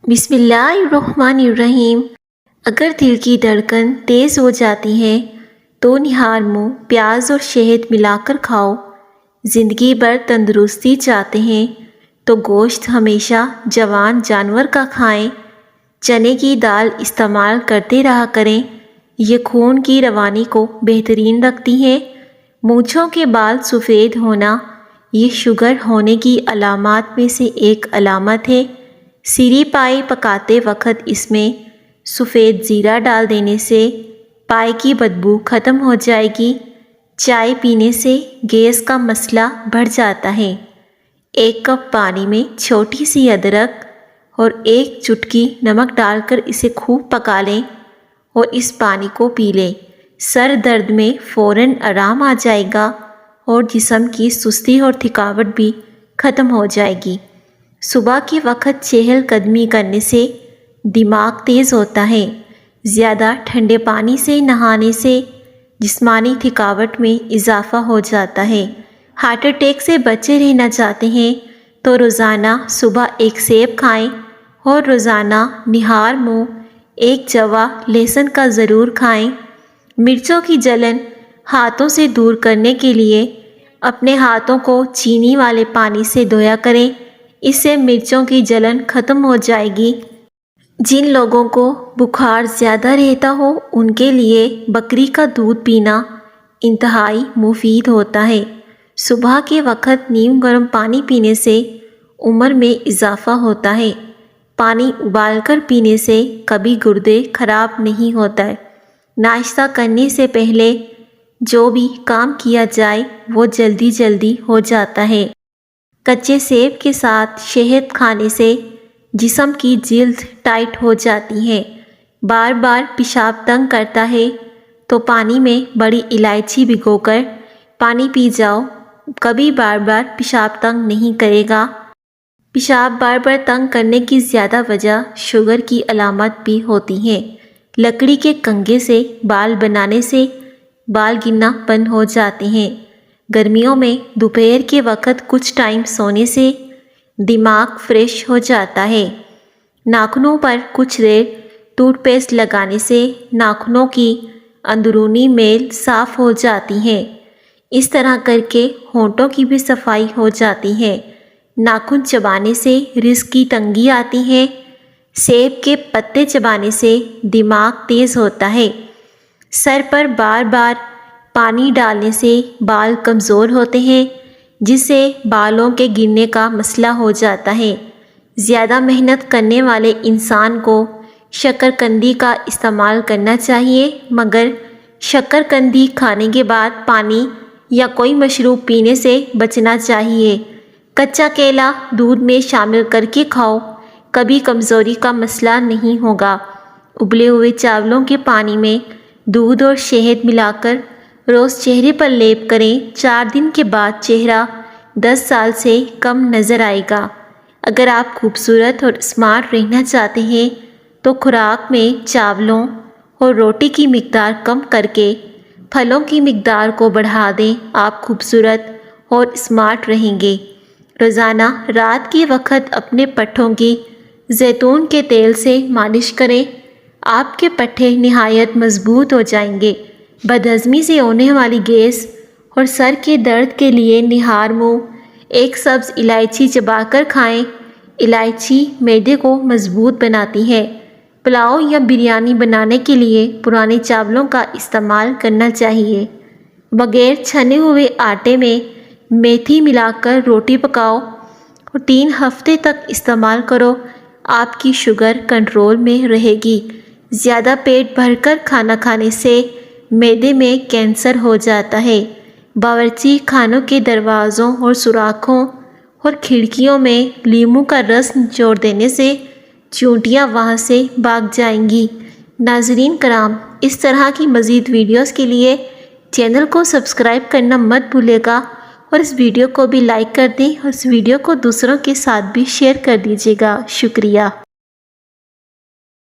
بسم اللہ الرحمن الرحیم۔ اگر دل کی دھڑکن تیز ہو جاتی ہے تو نہار منہ پیاز اور شہد ملا کر کھاؤ۔ زندگی بھر تندرستی چاہتے ہیں تو گوشت ہمیشہ جوان جانور کا کھائیں۔ چنے کی دال استعمال کرتے رہا کریں، یہ خون کی روانی کو بہترین رکھتی ہے۔ مونچھوں کے بال سفید ہونا یہ شوگر ہونے کی علامات میں سے ایک علامت ہے۔ سری پائی پکاتے وقت اس میں سفید زیرہ ڈال دینے سے پائی کی بدبو ختم ہو جائے گی۔ چائے پینے سے گیس کا مسئلہ بڑھ جاتا ہے۔ 1 کپ پانی میں چھوٹی سی ادرک اور 1 چٹکی نمک ڈال کر اسے خوب پکا لیں اور اس پانی کو پی لیں۔ سر درد میں فوراً آرام آ جائے گا اور جسم کی سستی اور تھکاوٹ بھی ختم ہو جائے گی۔ صبح کے وقت چہل قدمی کرنے سے دماغ تیز ہوتا ہے۔ زیادہ ٹھنڈے پانی سے نہانے سے جسمانی تھکاوٹ میں اضافہ ہو جاتا ہے۔ ہارٹ اٹیک سے بچے رہنا چاہتے ہیں تو روزانہ صبح 1 سیب کھائیں اور روزانہ نہار منہ 1 جوا لہسن کا ضرور کھائیں۔ مرچوں کی جلن ہاتھوں سے دور کرنے کے لیے اپنے ہاتھوں کو چینی والے پانی سے دھویا کریں، اس سے مرچوں کی جلن ختم ہو جائے گی۔ جن لوگوں کو بخار زیادہ رہتا ہو ان کے لیے بکری کا دودھ پینا انتہائی مفید ہوتا ہے۔ صبح کے وقت نیم گرم پانی پینے سے عمر میں اضافہ ہوتا ہے۔ پانی ابال کر پینے سے کبھی گردے خراب نہیں ہوتا ہے۔ ناشتہ کرنے سے پہلے جو بھی کام کیا جائے وہ جلدی جلدی ہو جاتا ہے۔ کچے سیب کے ساتھ شہد کھانے سے جسم کی جلد ٹائٹ ہو جاتی ہے۔ بار بار پیشاب تنگ کرتا ہے تو پانی میں بڑی الائچی بھگو کر پانی پی جاؤ، کبھی بار بار پیشاب تنگ نہیں کرے گا۔ پیشاب بار بار تنگ کرنے کی زیادہ وجہ شوگر کی علامت بھی ہوتی ہے۔ لکڑی کے کنگھے سے بال بنانے سے بال گرنا بند ہو جاتے ہیں۔ گرمیوں میں دوپہر کے وقت کچھ ٹائم سونے سے دماغ فریش ہو جاتا ہے۔ ناخنوں پر کچھ دیر ٹوتھ پیسٹ لگانے سے ناخنوں کی اندرونی میل صاف ہو جاتی ہے۔ اس طرح کر کے ہونٹوں کی بھی صفائی ہو جاتی ہے۔ ناخن چبانے سے رزق کی تنگی آتی ہے۔ سیب کے پتے چبانے سے دماغ تیز ہوتا ہے۔ سر پر بار بار پانی ڈالنے سے بال کمزور ہوتے ہیں، جس سے بالوں کے گرنے کا مسئلہ ہو جاتا ہے۔ زیادہ محنت کرنے والے انسان کو شکرکندی کا استعمال کرنا چاہیے، مگر شکرکندی کھانے کے بعد پانی یا کوئی مشروب پینے سے بچنا چاہیے۔ کچا کیلا دودھ میں شامل کر کے کھاؤ، کبھی کمزوری کا مسئلہ نہیں ہوگا۔ ابلے ہوئے چاولوں کے پانی میں دودھ اور شہد ملا کر روز چہرے پر لیپ کریں، 4 دن کے بعد چہرہ 10 سال سے کم نظر آئے گا۔ اگر آپ خوبصورت اور اسمارٹ رہنا چاہتے ہیں تو خوراک میں چاولوں اور روٹی کی مقدار کم کر کے پھلوں کی مقدار کو بڑھا دیں، آپ خوبصورت اور اسمارٹ رہیں گے۔ روزانہ رات کے وقت اپنے پٹھوں کی زیتون کے تیل سے مالش کریں، آپ کے پٹھے نہایت مضبوط ہو جائیں گے۔ بدہضمی سے ہونے والی گیس اور سر کے درد کے لیے نہار منہ 1 سبز الائچی چبا کر کھائیں۔ الائچی معدے کو مضبوط بناتی ہے۔ پلاؤ یا بریانی بنانے کے لیے پرانے چاولوں کا استعمال کرنا چاہیے۔ بغیر چھنے ہوئے آٹے میں میتھی ملا کر روٹی پکاؤ اور 3 ہفتے تک استعمال کرو، آپ کی شوگر کنٹرول میں رہے گی۔ زیادہ پیٹ بھر کر کھانا کھانے سے معدے میں کینسر ہو جاتا ہے۔ باورچی خانوں کے دروازوں اور سوراخوں اور کھڑکیوں میں لیموں کا رس نچوڑ دینے سے چیونٹیاں وہاں سے بھاگ جائیں گی۔ ناظرین کرام، اس طرح کی مزید ویڈیوز کے لیے چینل کو سبسکرائب کرنا مت بھولے گا اور اس ویڈیو کو بھی لائک کر دیں اور اس ویڈیو کو دوسروں کے ساتھ بھی شیئر کر دیجیے گا۔ شکریہ۔